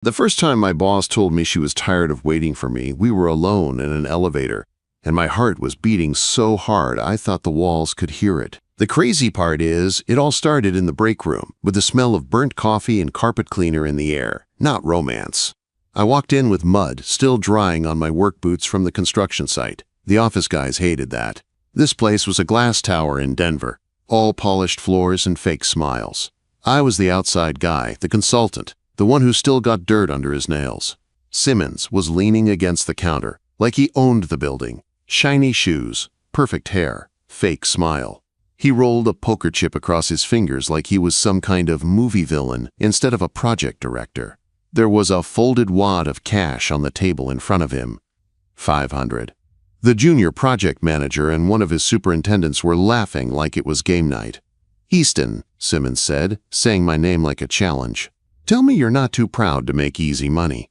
The first time my boss told me she was tired of waiting for me, we were alone in an elevator, and my heart was beating so hard I thought the walls could hear it. The crazy part is, it all started in the break room, with the smell of burnt coffee and carpet cleaner in the air, not romance. I walked in with mud still drying on my work boots from the construction site. The office guys hated that. This place was a glass tower in Denver, all polished floors and fake smiles. I was the outside guy, the consultant, the one who still got dirt under his nails. Simmons was leaning against the counter, like he owned the building. Shiny shoes, perfect hair, fake smile. He rolled a poker chip across his fingers like he was some kind of movie villain instead of a project director. There was a folded wad of cash on the table in front of him. $500. The junior project manager and one of his superintendents were laughing like it was game night. "Easton," Simmons said, saying my name like a challenge. "Tell me you're not too proud to make easy money."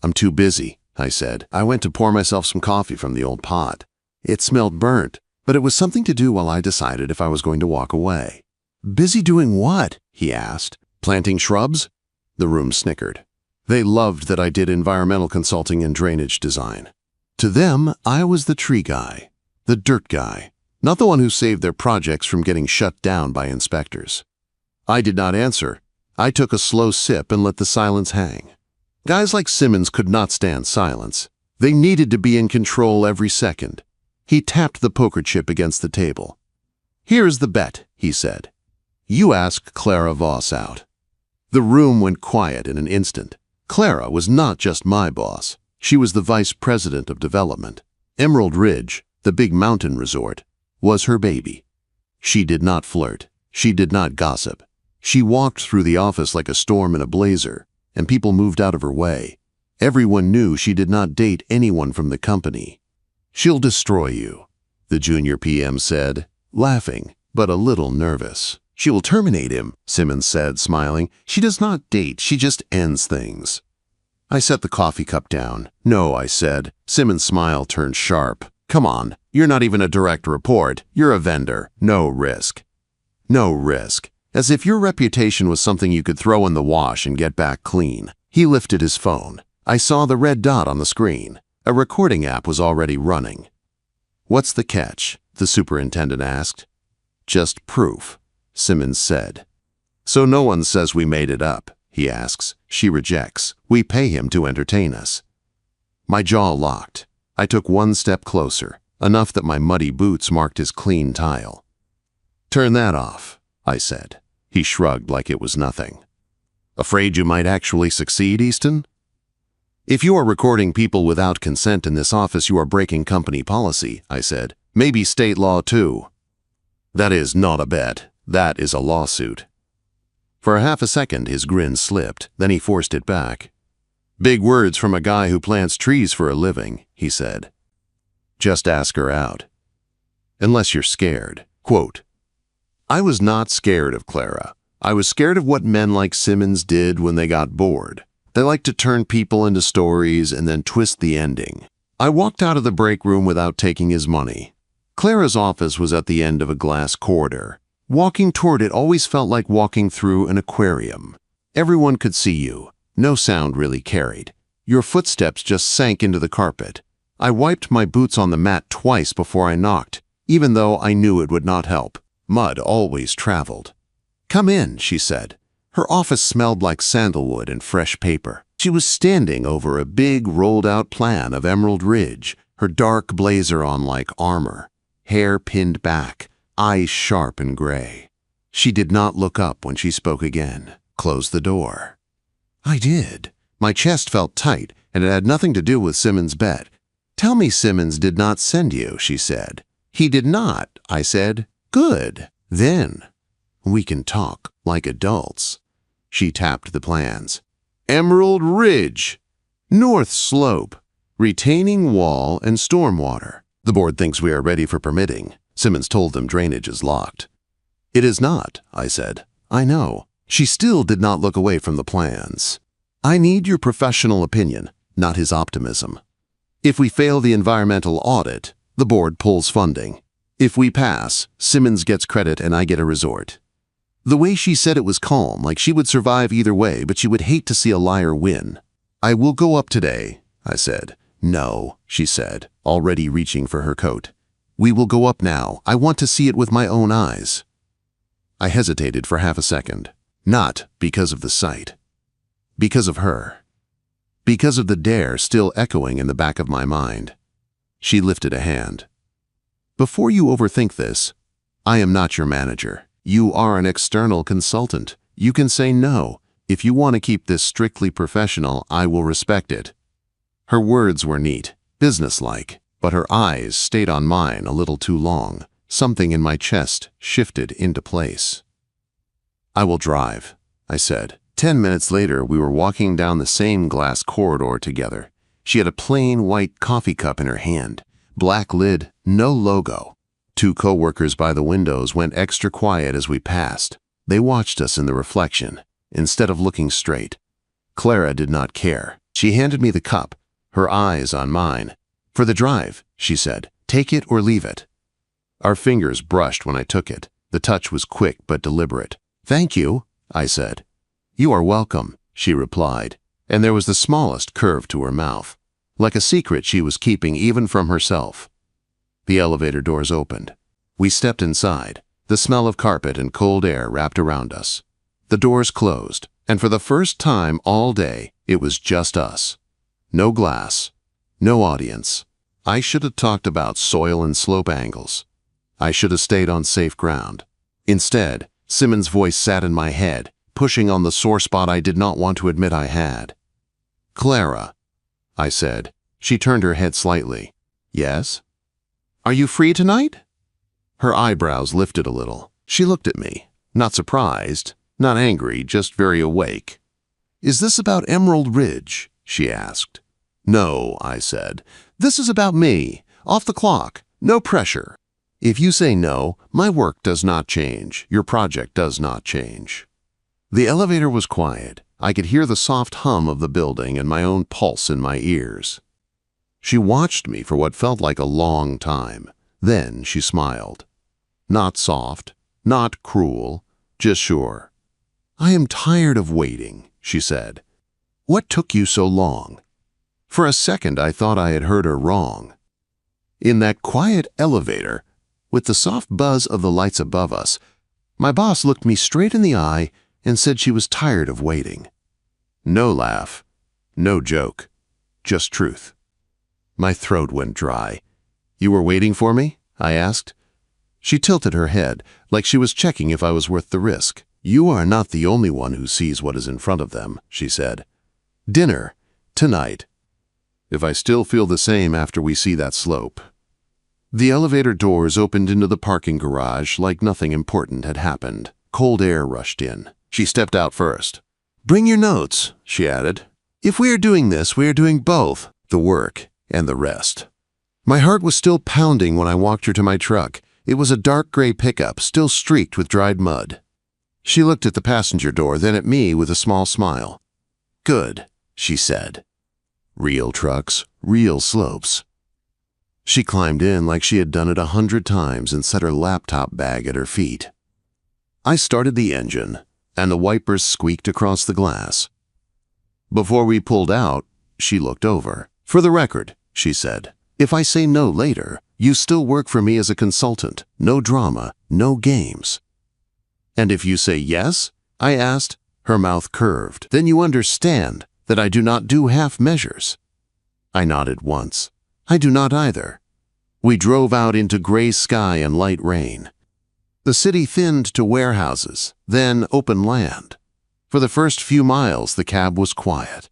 "I'm too busy," I said. "I went to pour myself some coffee from the old pot. It smelled burnt, but it was something to do while I decided if I was going to walk away." "Busy doing what?" he asked. "Planting shrubs?" The room snickered. They loved that I did environmental consulting and drainage design. To them, I was the tree guy, the dirt guy, not the one who saved their projects from getting shut down by inspectors. I did not answer. I took a slow sip and let the silence hang. Guys like Simmons could not stand silence. They needed to be in control every second. He tapped the poker chip against the table. "Here's the bet," he said. "You ask Clara Voss out." The room went quiet in an instant. Clara was not just my boss. She was the vice president of development. Emerald Ridge, the big mountain resort, was her baby. She did not flirt. She did not gossip. She walked through the office like a storm in a blazer, and people moved out of her way. Everyone knew she did not date anyone from the company. "She'll destroy you," the junior PM said, laughing, but a little nervous. "She will terminate him," Simmons said, smiling. "She does not date, she just ends things." I set the coffee cup down. "No," I said. Simmons' smile turned sharp. "Come on, you're not even a direct report. You're a vendor. No risk." No risk. As if your reputation was something you could throw in the wash and get back clean. He lifted his phone. I saw the red dot on the screen. A recording app was already running. "What's the catch?" the superintendent asked. "Just proof," Simmons said. "So no one says we made it up," he asks. She rejects. "We pay him to entertain us." My jaw locked. I took one step closer, enough that my muddy boots marked his clean tile. "Turn that off," I said. He shrugged like it was nothing. "Afraid you might actually succeed, Easton?" "If you are recording people without consent in this office, you are breaking company policy," I said. "Maybe state law too." "That is not a bet. That is a lawsuit." For half a second, his grin slipped, then he forced it back. "Big words from a guy who plants trees for a living," he said. "Just ask her out. Unless you're scared." Quote, I was not scared of Clara. I was scared of what men like Simmons did when they got bored. They liked to turn people into stories and then twist the ending. I walked out of the break room without taking his money. Clara's office was at the end of a glass corridor. Walking toward it always felt like walking through an aquarium. Everyone could see you. No sound really carried. Your footsteps just sank into the carpet. I wiped my boots on the mat twice before I knocked, even though I knew it would not help. Mud always traveled. "Come in," she said. Her office smelled like sandalwood and fresh paper. She was standing over a big rolled-out plan of Emerald Ridge, her dark blazer on like armor, hair pinned back, eyes sharp and gray. She did not look up when she spoke again. "Close the door." I did. My chest felt tight, and it had nothing to do with Simmons' bet. "Tell me Simmons did not send you," she said. "He did not," I said. "Good. Then we can talk like adults." She tapped the plans. "Emerald Ridge, North Slope, retaining wall and stormwater. The board thinks we are ready for permitting." Simmons told them drainage is locked. "It is not," I said. "I know." She still did not look away from the plans. "I need your professional opinion, not his optimism. If we fail the environmental audit, the board pulls funding. If we pass, Simmons gets credit and I get a resort. The way she said it was calm, like she would survive either way, but she would hate to see a liar win. "I will go up today," I said. "No," she said, already reaching for her coat. "We will go up now. I want to see it with my own eyes." I hesitated for half a second. Not because of the sight. Because of her. Because of the dare still echoing in the back of my mind. She lifted a hand. "Before you overthink this, I am not your manager. You are an external consultant. You can say no. If you want to keep this strictly professional, I will respect it." Her words were neat, businesslike, but her eyes stayed on mine a little too long. Something in my chest shifted into place. "I will drive," I said. 10 minutes later, we were walking down the same glass corridor together. She had a plain white coffee cup in her hand, black lid, no logo. 2 co-workers by the windows went extra quiet as we passed. They watched us in the reflection, instead of looking straight. Clara did not care. She handed me the cup, her eyes on mine. "For the drive," she said. "Take it or leave it." Our fingers brushed when I took it. The touch was quick but deliberate. "Thank you," I said. "You are welcome," she replied, and there was the smallest curve to her mouth, like a secret she was keeping even from herself. The elevator doors opened. We stepped inside. The smell of carpet and cold air wrapped around us. The doors closed, and for the first time all day, it was just us. No glass, no audience. I should have talked about soil and slope angles. I should have stayed on safe ground. Instead, Simmons' voice sat in my head, pushing on the sore spot I did not want to admit I had. "Clara," I said. She turned her head slightly. "Yes?" "Are you free tonight?" Her eyebrows lifted a little. She looked at me, not surprised, not angry, just very awake. "Is this about Emerald Ridge?" she asked. "No," I said. "This is about me. Off the clock. No pressure. If you say no, my work does not change. Your project does not change." The elevator was quiet. I could hear the soft hum of the building and my own pulse in my ears. She watched me for what felt like a long time. Then she smiled. Not soft, not cruel, just sure. "I am tired of waiting," she said. "What took you so long?" For a second, I thought I had heard her wrong. In that quiet elevator, with the soft buzz of the lights above us, my boss looked me straight in the eye and said she was tired of waiting. No laugh, no joke, just truth. My throat went dry. "You were waiting for me?" I asked. She tilted her head, like she was checking if I was worth the risk. "You are not the only one who sees what is in front of them," she said. "Dinner, tonight. If I still feel the same after we see that slope." The elevator doors opened into the parking garage like nothing important had happened. Cold air rushed in. She stepped out first. "Bring your notes," she added. "If we are doing this, we are doing both, the work and the rest." My heart was still pounding when I walked her to my truck. It was a dark gray pickup, still streaked with dried mud. She looked at the passenger door, then at me with a small smile. "Good," she said. "Real trucks, real slopes." She climbed in like she had done it 100 times and set her laptop bag at her feet. I started the engine, and the wipers squeaked across the glass. Before we pulled out, she looked over. "For the record," she said, "if I say no later, you still work for me as a consultant. No drama, no games." "And if you say yes?" I asked. Her mouth curved. "Then you understand that I do not do half measures." I nodded once. "I do not either." We drove out into gray sky and light rain. The city thinned to warehouses, then open land. For the first few miles, the cab was quiet.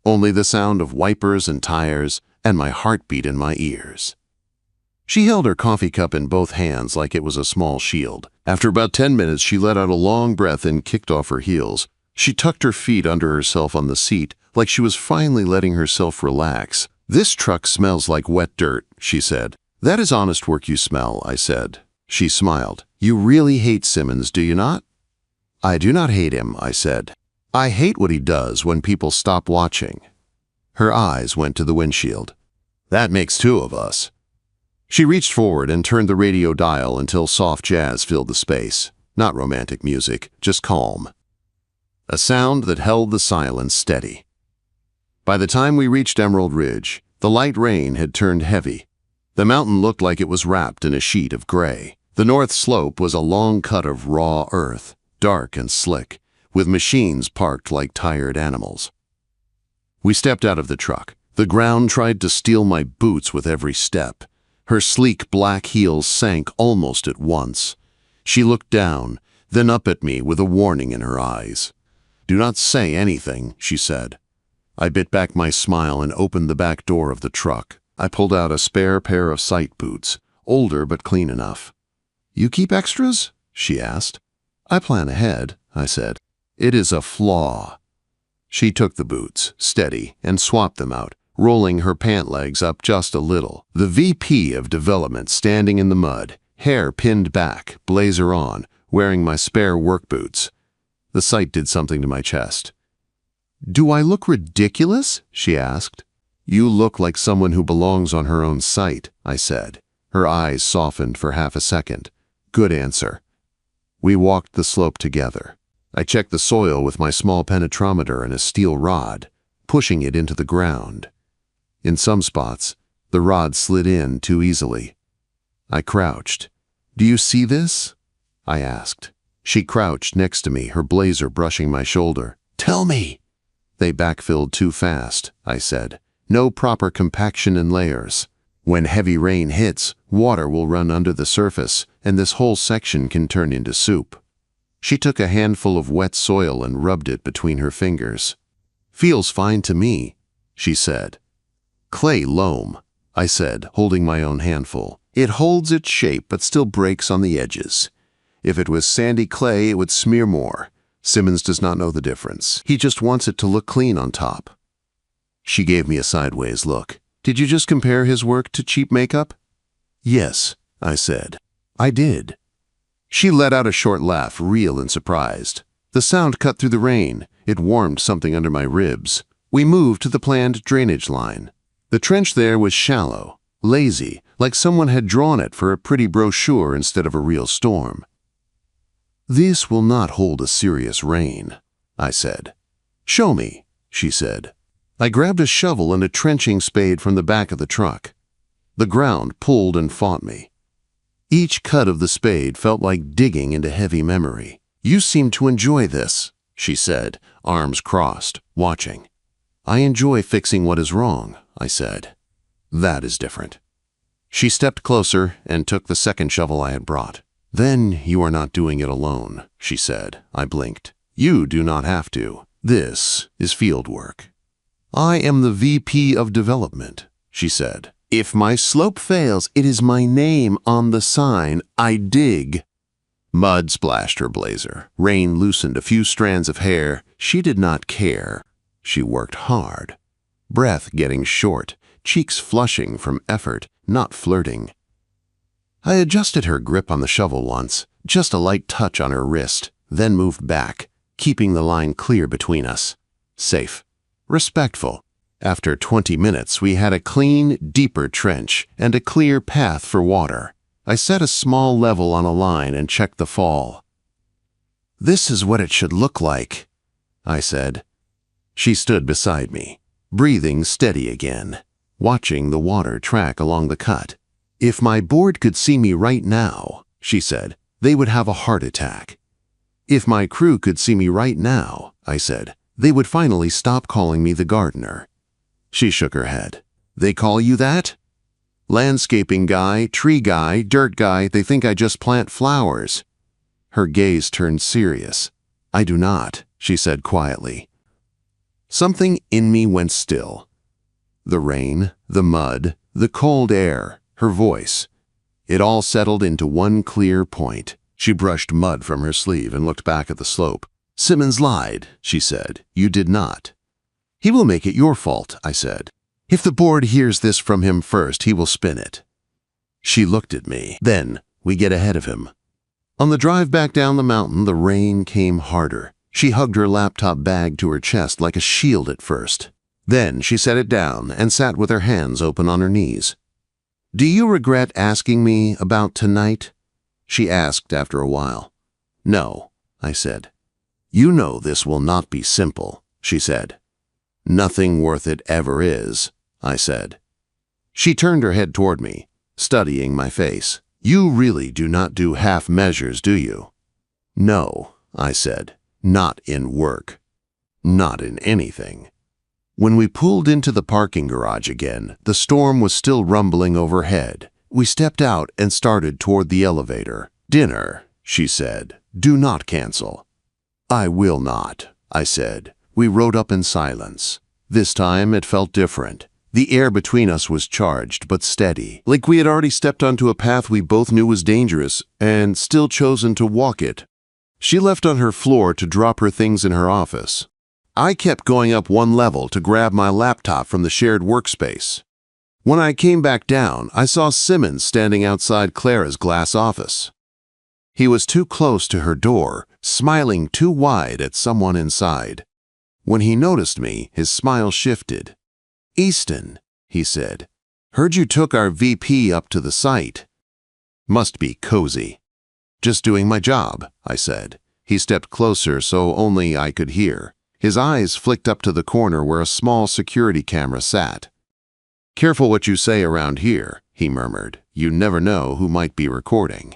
Only the sound of wipers and tires and my heartbeat in my ears. She held her coffee cup in both hands like it was a small shield. After about 10 minutes, she let out a long breath and kicked off her heels. She tucked her feet under herself on the seat like she was finally letting herself relax. "This truck smells like wet dirt," she said. "That is honest work you smell," I said. She smiled. "You really hate Simmons, do you not?" "I do not hate him," I said. "I hate what he does when people stop watching." Her eyes went to the windshield. "That makes 2 of us." She reached forward and turned the radio dial until soft jazz filled the space. Not romantic music, just calm. A sound that held the silence steady. By the time we reached Emerald Ridge, the light rain had turned heavy. The mountain looked like it was wrapped in a sheet of gray. The north slope was a long cut of raw earth, dark and slick, with machines parked like tired animals. We stepped out of the truck. The ground tried to steal my boots with every step. Her sleek black heels sank almost at once. She looked down, then up at me with a warning in her eyes. "Do not say anything," she said. I bit back my smile and opened the back door of the truck. I pulled out a spare pair of sight boots, older but clean enough. "You keep extras?" she asked. "I plan ahead," I said. "It is a flaw." She took the boots, steady, and swapped them out, rolling her pant legs up just a little. The VP of development standing in the mud, hair pinned back, blazer on, wearing my spare work boots. The sight did something to my chest. "Do I look ridiculous?" she asked. "You look like someone who belongs on her own site," I said. Her eyes softened for half a second. "Good answer." We walked the slope together. I checked the soil with my small penetrometer and a steel rod, pushing it into the ground. In some spots, the rod slid in too easily. I crouched. "Do you see this?" I asked. She crouched next to me, her blazer brushing my shoulder. "Tell me." "They backfilled too fast," I said. "No proper compaction in layers. When heavy rain hits, water will run under the surface, and this whole section can turn into soup." She took a handful of wet soil and rubbed it between her fingers. "Feels fine to me," she said. "Clay loam," I said, holding my own handful. "It holds its shape but still breaks on the edges. If it was sandy clay, it would smear more. Simmons does not know the difference. He just wants it to look clean on top." She gave me a sideways look. "Did you just compare his work to cheap makeup?" "Yes," I said. "I did." She let out a short laugh, real and surprised. The sound cut through the rain. It warmed something under my ribs. We moved to the planned drainage line. The trench there was shallow, lazy, like someone had drawn it for a pretty brochure instead of a real storm. "This will not hold a serious rain," I said. "Show me," she said. I grabbed a shovel and a trenching spade from the back of the truck. The ground pulled and fought me. Each cut of the spade felt like digging into heavy memory. "You seem to enjoy this," she said, arms crossed, watching. "I enjoy fixing what is wrong," I said. "That is different." She stepped closer and took the second shovel I had brought. "Then you are not doing it alone," she said. I blinked. "You do not have to. This is field work." "I am the VP of development," she said. "If my slope fails, it is my name on the sign. I dig." Mud splashed her blazer. Rain loosened a few strands of hair. She did not care. She worked hard. Breath getting short, cheeks flushing from effort, not flirting. I adjusted her grip on the shovel once, just a light touch on her wrist, then moved back, keeping the line clear between us. Safe. Respectful. After 20 minutes, we had a clean, deeper trench and a clear path for water. I set a small level on a line and checked the fall. "This is what it should look like," I said. She stood beside me, breathing steady again, watching the water track along the cut. "If my board could see me right now," she said, "they would have a heart attack." "If my crew could see me right now," I said, "they would finally stop calling me the gardener." She shook her head. "They call you that?" "Landscaping guy, tree guy, dirt guy, they think I just plant flowers." Her gaze turned serious. "I do not," she said quietly. Something in me went still. The rain, the mud, the cold air, her voice. It all settled into one clear point. She brushed mud from her sleeve and looked back at the slope. "Simmons lied," she said. "You did not." "He will make it your fault," I said. "If the board hears this from him first, he will spin it." She looked at me. "Then we get ahead of him." On the drive back down the mountain, the rain came harder. She hugged her laptop bag to her chest like a shield at first. Then she set it down and sat with her hands open on her knees. "Do you regret asking me about tonight?" she asked after a while. "No," I said. "You know this will not be simple," she said. "Nothing worth it ever is," I said. She turned her head toward me, studying my face. "You really do not do half measures, do you?" "No," I said. "Not in work. Not in anything." When we pulled into the parking garage again, the storm was still rumbling overhead. We stepped out and started toward the elevator. "Dinner," she said. "Do not cancel." "I will not," I said. We rode up in silence. This time it felt different. The air between us was charged but steady, like we had already stepped onto a path we both knew was dangerous and still chosen to walk it. She left on her floor to drop her things in her office. I kept going up one level to grab my laptop from the shared workspace. When I came back down, I saw Simmons standing outside Clara's glass office. He was too close to her door, smiling too wide at someone inside. When he noticed me, his smile shifted. "Easton," he said. "Heard you took our VP up to the site." "Must be cozy." "Just doing my job," I said. He stepped closer so only I could hear. His eyes flicked up to the corner where a small security camera sat. "Careful what you say around here," he murmured. "You never know who might be recording."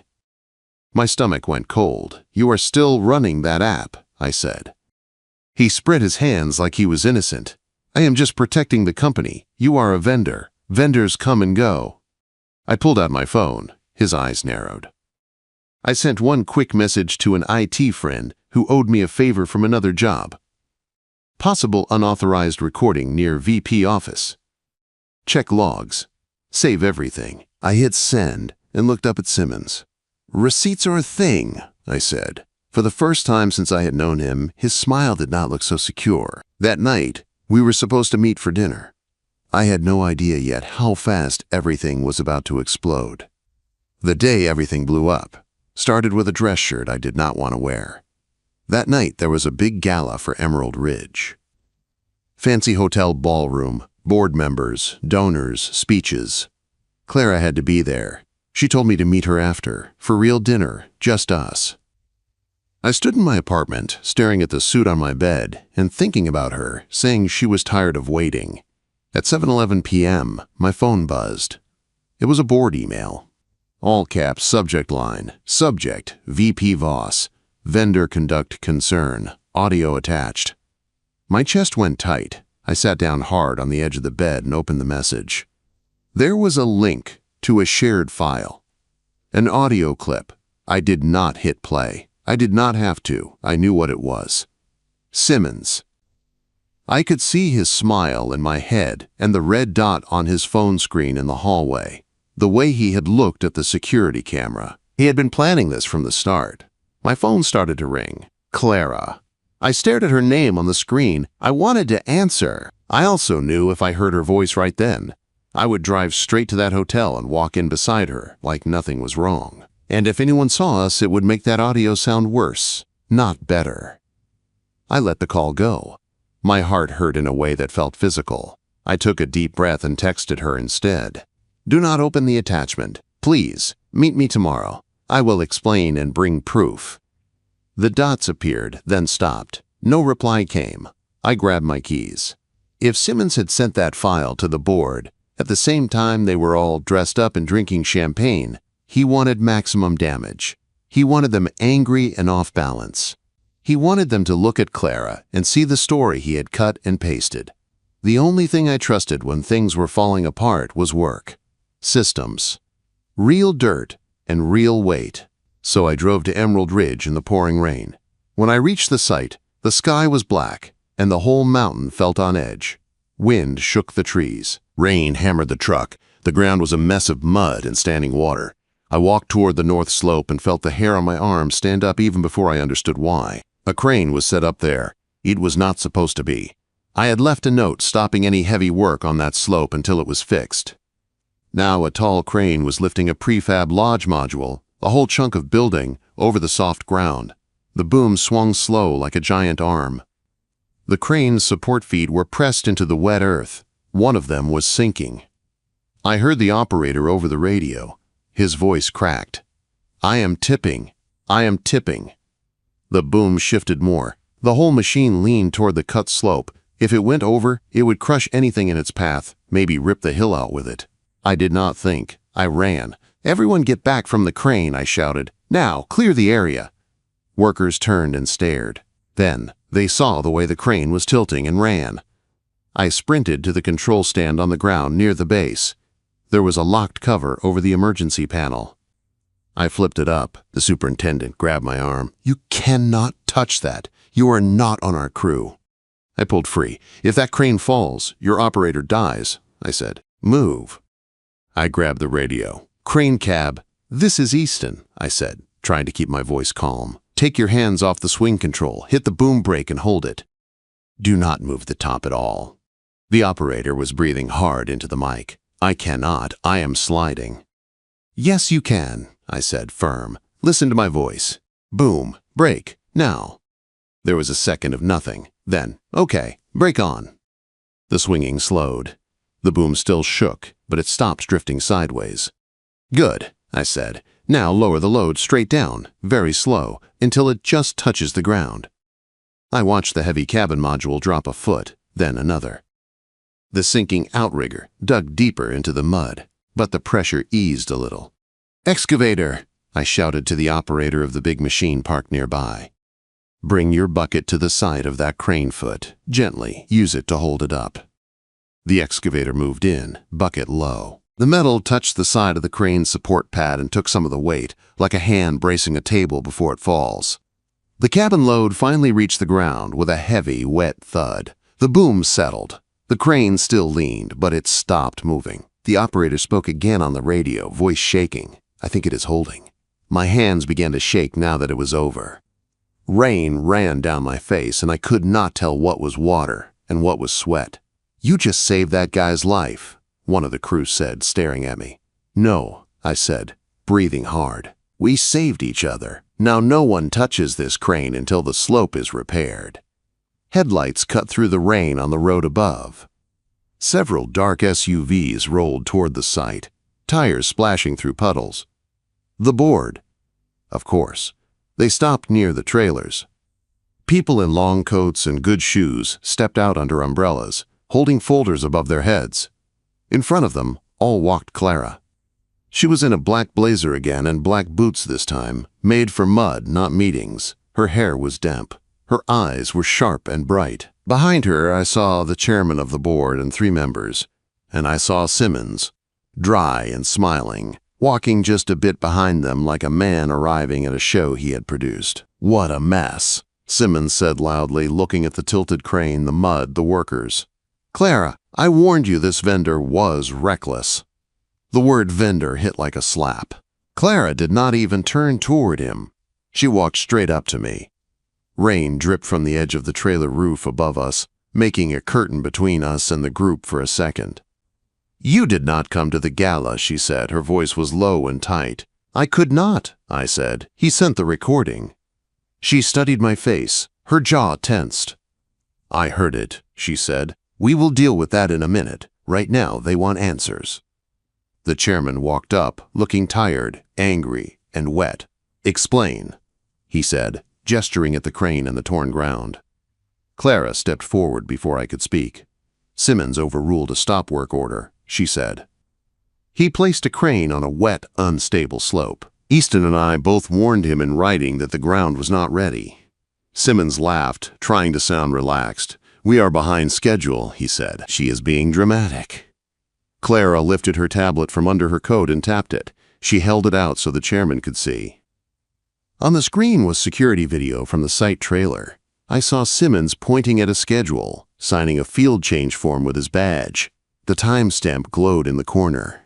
My stomach went cold. "You are still running that app," I said. He spread his hands like he was innocent. "I am just protecting the company. You are a vendor. Vendors come and go." I pulled out my phone. His eyes narrowed. I sent one quick message to an IT friend who owed me a favor from another job. Possible unauthorized recording near VP office. Check logs. Save everything. I hit send and looked up at Simmons. "Receipts are a thing," I said. For the first time since I had known him, his smile did not look so secure. That night, we were supposed to meet for dinner. I had no idea yet how fast everything was about to explode. The day everything blew up started with a dress shirt I did not want to wear. That night, there was a big gala for Emerald Ridge. Fancy hotel ballroom, board members, donors, speeches. Clara had to be there. She told me to meet her after, for real dinner, just us. I stood in my apartment, staring at the suit on my bed and thinking about her, saying she was tired of waiting. At 7:11 p.m., my phone buzzed. It was a board email. All caps subject line, subject, VP Voss, vendor conduct concern, audio attached. My chest went tight. I sat down hard on the edge of the bed and opened the message. There was a link to a shared file. An audio clip. I did not hit play. I did not have to. I knew what it was. Simmons. I could see his smile in my head and the red dot on his phone screen in the hallway. The way he had looked at the security camera. He had been planning this from the start. My phone started to ring. Clara. I stared at her name on the screen. I wanted to answer. I also knew if I heard her voice right then, I would drive straight to that hotel and walk in beside her like nothing was wrong. And if anyone saw us, it would make that audio sound worse, not better. I let the call go. My heart hurt in a way that felt physical. I took a deep breath and texted her instead. "Do not open the attachment. Please, meet me tomorrow. I will explain and bring proof." The dots appeared, then stopped. No reply came. I grabbed my keys. If Simmons had sent that file to the board, at the same time they were all dressed up and drinking champagne, he wanted maximum damage. He wanted them angry and off balance. He wanted them to look at Clara and see the story he had cut and pasted. The only thing I trusted when things were falling apart was work. Systems. Real dirt and real weight. So I drove to Emerald Ridge in the pouring rain. When I reached the site, the sky was black and the whole mountain felt on edge. Wind shook the trees. Rain hammered the truck. The ground was a mess of mud and standing water. I walked toward the north slope and felt the hair on my arms stand up even before I understood why. A crane was set up there. It was not supposed to be. I had left a note stopping any heavy work on that slope until it was fixed. Now a tall crane was lifting a prefab lodge module, a whole chunk of building, over the soft ground. The boom swung slow like a giant arm. The crane's support feet were pressed into the wet earth. One of them was sinking. I heard the operator over the radio. His voice cracked. "I am tipping. I am tipping." The boom shifted more. The whole machine leaned toward the cut slope. If it went over, it would crush anything in its path, maybe rip the hill out with it. I did not think. I ran. "Everyone get back from the crane," I shouted. "Now, clear the area." Workers turned and stared. Then, they saw the way the crane was tilting and ran. I sprinted to the control stand on the ground near the base. There was a locked cover over the emergency panel. I flipped it up. The superintendent grabbed my arm. "You cannot touch that. You are not on our crew." I pulled free. "If that crane falls, your operator dies," I said. "Move." I grabbed the radio. "Crane cab, this is Easton," I said, trying to keep my voice calm. "Take your hands off the swing control. Hit the boom brake and hold it. Do not move the top at all." The operator was breathing hard into the mic. "I cannot. I am sliding." "Yes, you can," I said, firm. "Listen to my voice. Boom, brake, now." There was a second of nothing. Then, "Okay, brake on." The swinging slowed. The boom still shook, but it stopped drifting sideways. "Good," I said. "Now lower the load straight down, very slow, until it just touches the ground." I watched the heavy cabin module drop a foot, then another. The sinking outrigger dug deeper into the mud, but the pressure eased a little. "Excavator!" I shouted to the operator of the big machine parked nearby. "Bring your bucket to the side of that crane foot. Gently, use it to hold it up." The excavator moved in, bucket low. The metal touched the side of the crane's support pad and took some of the weight, like a hand bracing a table before it falls. The cabin load finally reached the ground with a heavy, wet thud. The boom settled. The crane still leaned, but it stopped moving. The operator spoke again on the radio, voice shaking. "I think it is holding." My hands began to shake now that it was over. Rain ran down my face, and I could not tell what was water and what was sweat. "You just saved that guy's life," one of the crew said, staring at me. "No," I said, breathing hard. "We saved each other. Now no one touches this crane until the slope is repaired." Headlights cut through the rain on the road above. Several dark SUVs rolled toward the site, tires splashing through puddles. The board. Of course. They stopped near the trailers. People in long coats and good shoes stepped out under umbrellas, holding folders above their heads. In front of them, all walked Clara. She was in a black blazer again and black boots this time, made for mud, not meetings. Her hair was damp. Her eyes were sharp and bright. Behind her, I saw the chairman of the board and 3 members, and I saw Simmons, dry and smiling, walking just a bit behind them like a man arriving at a show he had produced. "What a mess," Simmons said loudly, looking at the tilted crane, the mud, the workers. "Clara, I warned you this vendor was reckless." The word vendor hit like a slap. Clara did not even turn toward him. She walked straight up to me. Rain dripped from the edge of the trailer roof above us, making a curtain between us and the group for a second. "You did not come to the gala," she said. Her voice was low and tight. "I could not," I said. "He sent the recording." She studied my face. Her jaw tensed. "I heard it," she said. "We will deal with that in a minute. Right now, they want answers." The chairman walked up, looking tired, angry, and wet. "Explain," he said, gesturing at the crane and the torn ground. Clara stepped forward before I could speak. "Simmons overruled a stop work order," she said. "He placed a crane on a wet, unstable slope. Easton and I both warned him in writing that the ground was not ready." Simmons laughed, trying to sound relaxed. "We are behind schedule," he said. "She is being dramatic." Clara lifted her tablet from under her coat and tapped it. She held it out so the chairman could see. On the screen was security video from the site trailer. I saw Simmons pointing at a schedule, signing a field change form with his badge. The timestamp glowed in the corner.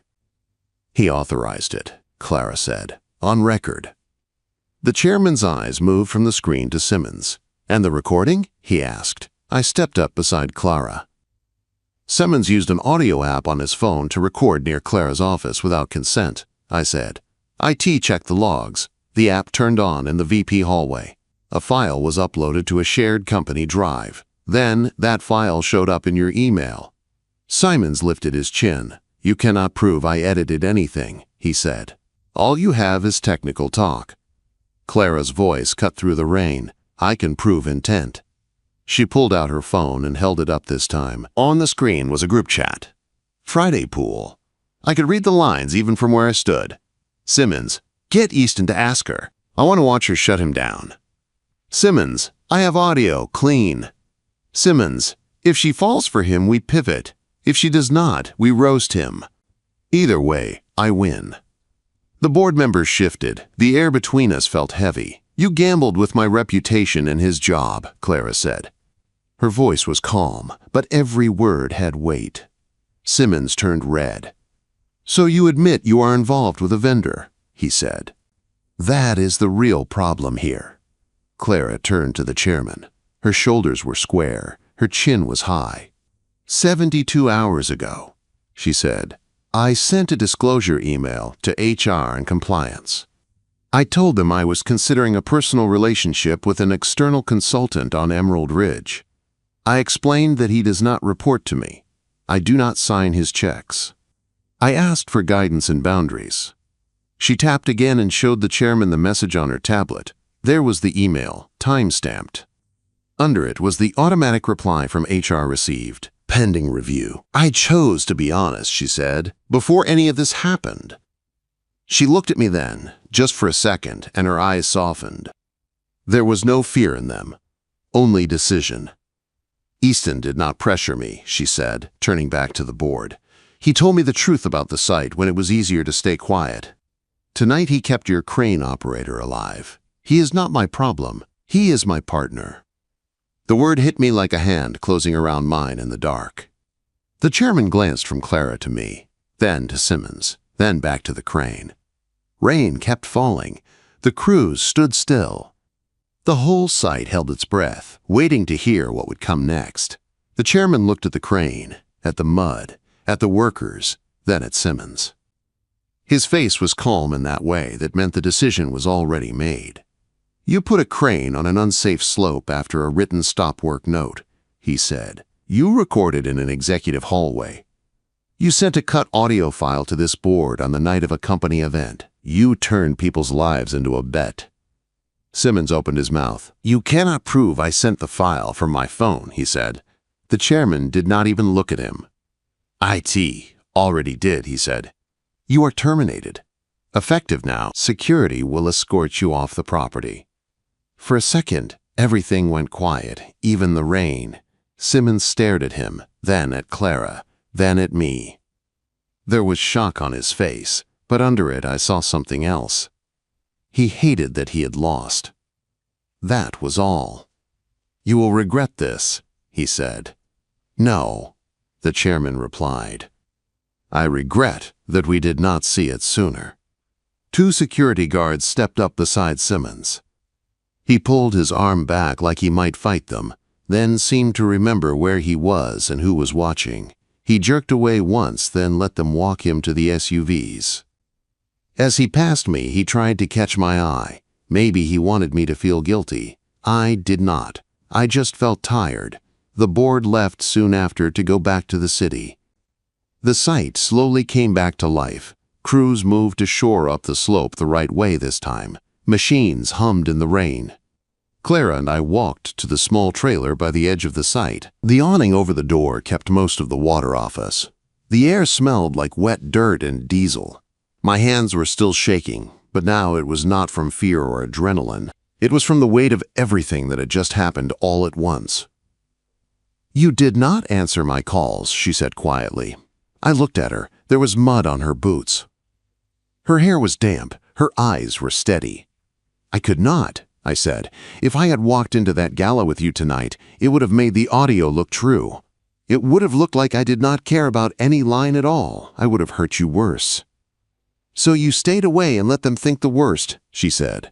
"He authorized it," Clara said, "on record." The chairman's eyes moved from the screen to Simmons. "And the recording?" he asked. I stepped up beside Clara. Simmons used an audio app on his phone to record near Clara's office without consent, I said. IT checked the logs. The app turned on in the VP hallway. A file was uploaded to a shared company drive. Then that file showed up in your email. Simons lifted his chin. "You cannot prove I edited anything," he said. "All you have is technical talk." Clara's voice cut through the rain. I can prove intent." She pulled out her phone and held it up this time. On the screen was a group chat. "Friday pool." I could read the lines even from where I stood. Simmons, "Get Easton to ask her. I want to watch her shut him down." Simmons, "I have audio, clean." Simmons, "If she falls for him, we pivot. If she does not, we roast him. Either way, I win." The board members shifted. The air between us felt heavy. "You gambled with my reputation and his job," Clara said. Her voice was calm, but every word had weight. Simmons turned red. "So you admit you are involved with a vendor," he said. "That is the real problem here." Clara turned to the chairman. Her shoulders were square. Her chin was high. 72 hours ago, she said, I sent a disclosure email to HR and compliance. I told them I was considering a personal relationship with an external consultant on Emerald Ridge. I explained that he does not report to me. I do not sign his checks. I asked for guidance and boundaries. She tapped again and showed the chairman the message on her tablet. There was the email, time-stamped. Under it was the automatic reply from HR received, pending review. I chose to be honest, she said, before any of this happened. She looked at me then, just for a second, and her eyes softened. There was no fear in them, only decision. Easton did not pressure me, she said, turning back to the board. He told me the truth about the site when it was easier to stay quiet. Tonight he kept your crane operator alive. He is not my problem. He is my partner. The word hit me like a hand closing around mine in the dark. The chairman glanced from Clara to me, then to Simmons, then back to the crane. Rain kept falling. The crews stood still. The whole site held its breath, waiting to hear what would come next. The chairman looked at the crane, at the mud, at the workers, then at Simmons. His face was calm in that way that meant the decision was already made. You put a crane on an unsafe slope after a written stop work note, he said. You recorded in an executive hallway. You sent a cut audio file to this board on the night of a company event. You turned people's lives into a bet. Simmons opened his mouth. You cannot prove I sent the file from my phone, he said. The chairman did not even look at him. IT already did, he said. You are terminated. Effective now, security will escort you off the property. For a second, everything went quiet, even the rain. Simmons stared at him, then at Clara, then at me. There was shock on his face, but under it I saw something else. He hated that he had lost. That was all. You will regret this, he said. No, the chairman replied. I regret that we did not see it sooner. 2 security guards stepped up beside Simmons. He pulled his arm back like he might fight them, then seemed to remember where he was and who was watching. He jerked away once, then let them walk him to the SUVs. As he passed me, he tried to catch my eye. Maybe he wanted me to feel guilty. I did not. I just felt tired. The board left soon after to go back to the city. The site slowly came back to life. Crews moved to shore up the slope the right way this time. Machines hummed in the rain. Clara and I walked to the small trailer by the edge of the site. The awning over the door kept most of the water off us. The air smelled like wet dirt and diesel. My hands were still shaking, but now it was not from fear or adrenaline. It was from the weight of everything that had just happened all at once. You did not answer my calls, she said quietly. I looked at her. There was mud on her boots. Her hair was damp. Her eyes were steady. I could not, I said. If I had walked into that gala with you tonight, it would have made the audio look true. It would have looked like I did not care about any line at all. I would have hurt you worse. So you stayed away and let them think the worst, she said.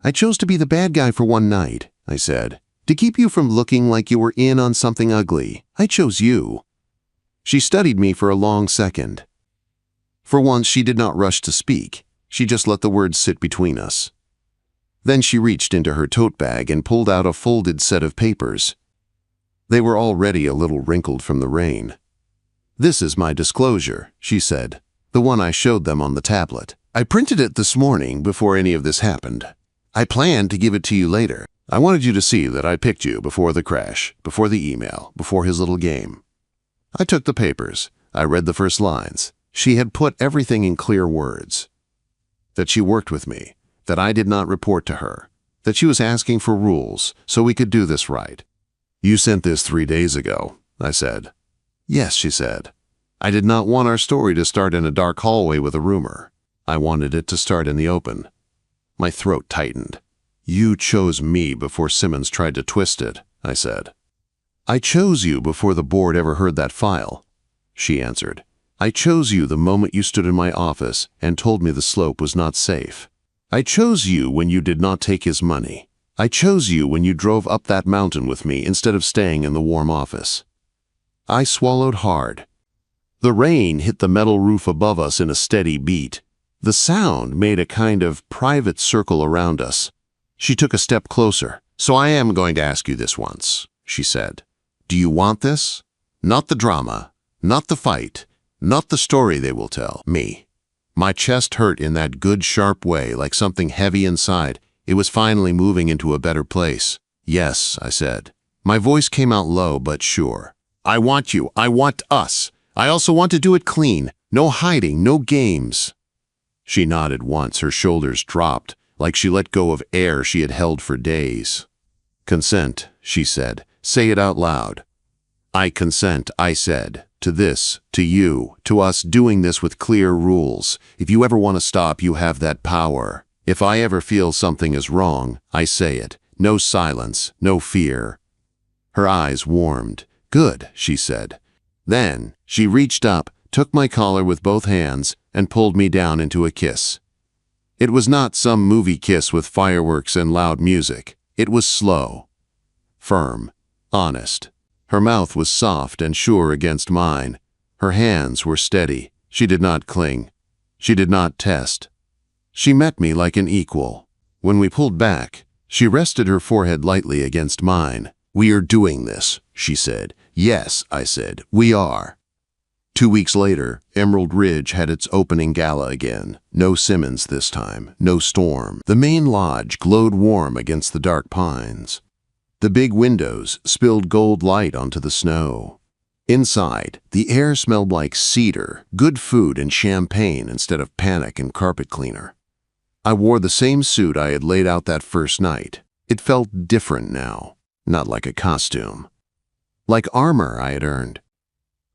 I chose to be the bad guy for one night, I said, to keep you from looking like you were in on something ugly. I chose you. She studied me for a long second. For once, she did not rush to speak. She just let the words sit between us. Then she reached into her tote bag and pulled out a folded set of papers. They were already a little wrinkled from the rain. This is my disclosure, she said, the one I showed them on the tablet. I printed it this morning before any of this happened. I planned to give it to you later. I wanted you to see that I picked you before the crash, before the email, before his little game. I took the papers. I read the first lines. She had put everything in clear words. That she worked with me, that I did not report to her, that she was asking for rules so we could do this right. You sent this 3 days ago, I said. Yes, she said. I did not want our story to start in a dark hallway with a rumor. I wanted it to start in the open. My throat tightened. You chose me before Simmons tried to twist it, I said. I chose you before the board ever heard that file, she answered. I chose you the moment you stood in my office and told me the slope was not safe. I chose you when you did not take his money. I chose you when you drove up that mountain with me instead of staying in the warm office. I swallowed hard. The rain hit the metal roof above us in a steady beat. The sound made a kind of private circle around us. She took a step closer. So I am going to ask you this once, she said. Do you want this? Not the drama, not the fight, not the story they will tell me. My chest hurt in that good sharp way, like something heavy inside. It was finally moving into a better place. Yes, I said. My voice came out low but sure. I want you. I want us. I also want to do it clean. No hiding, no games. She nodded once. Her shoulders dropped, like she let go of air she had held for days. Consent, she said. Say it out loud. I consent, I said, to this, to you, to us doing this with clear rules. If you ever want to stop, you have that power. If I ever feel something is wrong, I say it. No silence, no fear. Her eyes warmed. Good, she said. Then she reached up, took my collar with both hands, and pulled me down into a kiss. It was not some movie kiss with fireworks and loud music. It was slow, firm, honest. Her mouth was soft and sure against mine. Her hands were steady. She did not cling. She did not test. She met me like an equal. When we pulled back, she rested her forehead lightly against mine. We are doing this, she said. Yes, I said, we are. 2 weeks later, Emerald Ridge had its opening gala again. No Simmons this time, no storm. The main lodge glowed warm against the dark pines. The big windows spilled gold light onto the snow. Inside, the air smelled like cedar, good food and champagne instead of panic and carpet cleaner. I wore the same suit I had laid out that first night. It felt different now, not like a costume. Like armor I had earned.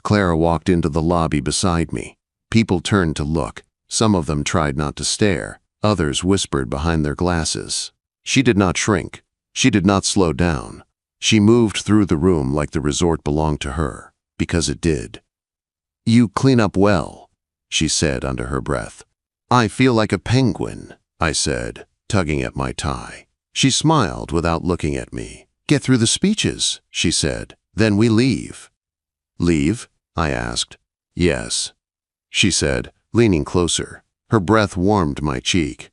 Clara walked into the lobby beside me. People turned to look. Some of them tried not to stare. Others whispered behind their glasses. She did not shrink. She did not slow down. She moved through the room like the resort belonged to her, because it did. You clean up well, she said under her breath. I feel like a penguin, I said, tugging at my tie. She smiled without looking at me. Get through the speeches, she said. Then we leave. Leave? I asked. Yes, she said, leaning closer. Her breath warmed my cheek.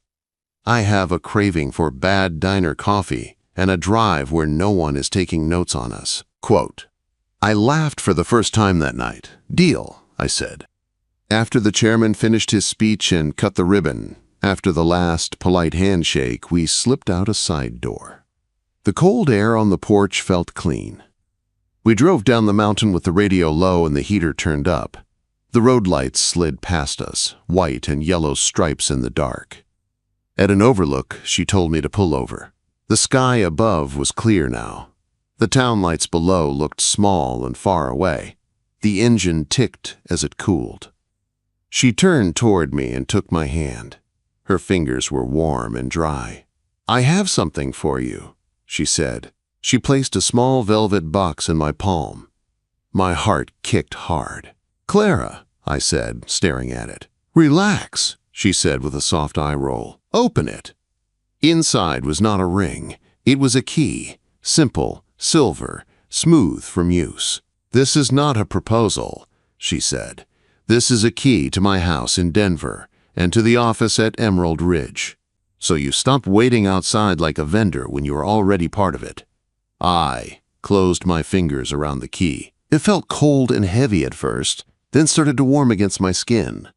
I have a craving for bad diner coffee and a drive where no one is taking notes on us. Quote. I laughed for the first time that night. Deal, I said. After the chairman finished his speech and cut the ribbon, after the last polite handshake, we slipped out a side door. The cold air on the porch felt clean. We drove down the mountain with the radio low and the heater turned up. The road lights slid past us, white and yellow stripes in the dark. At an overlook, she told me to pull over. The sky above was clear now. The town lights below looked small and far away. The engine ticked as it cooled. She turned toward me and took my hand. Her fingers were warm and dry. I have something for you, she said. She placed a small velvet box in my palm. My heart kicked hard. Clara, I said, staring at it. Relax, she said with a soft eye roll. Open it. Inside was not a ring. It was a key, simple, silver, smooth from use. This is not a proposal, she said. This is a key to my house in Denver and to the office at Emerald Ridge. So you stop waiting outside like a vendor when you are already part of it. I closed my fingers around the key. It felt cold and heavy at first, then started to warm against my skin.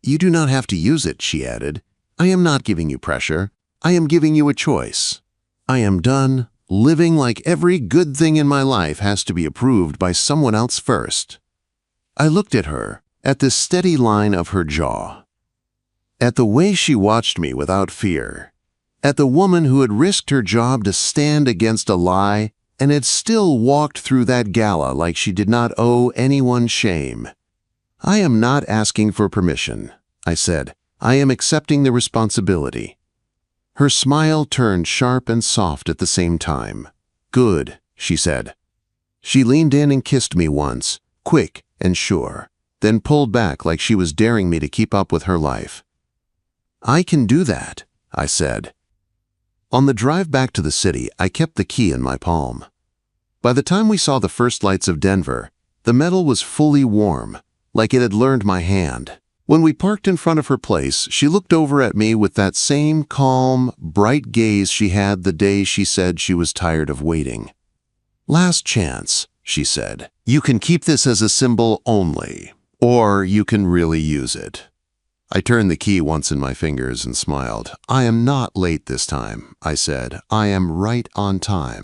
You do not have to use it, she added. I am not giving you pressure. I am giving you a choice. I am done living like every good thing in my life has to be approved by someone else first. I looked at her, at the steady line of her jaw, at the way she watched me without fear, at the woman who had risked her job to stand against a lie and had still walked through that gala like she did not owe anyone shame. I am not asking for permission, I said. I am accepting the responsibility. Her smile turned sharp and soft at the same time. Good, she said. She leaned in and kissed me once, quick and sure, then pulled back like she was daring me to keep up with her life. I can do that, I said. On the drive back to the city, I kept the key in my palm. By the time we saw the first lights of Denver, the metal was fully warm, like it had learned my hand. When we parked in front of her place, she looked over at me with that same calm, bright gaze she had the day she said she was tired of waiting. Last chance, she said. You can keep this as a symbol only, or you can really use it. I turned the key once in my fingers and smiled. I am not late this time, I said. I am right on time.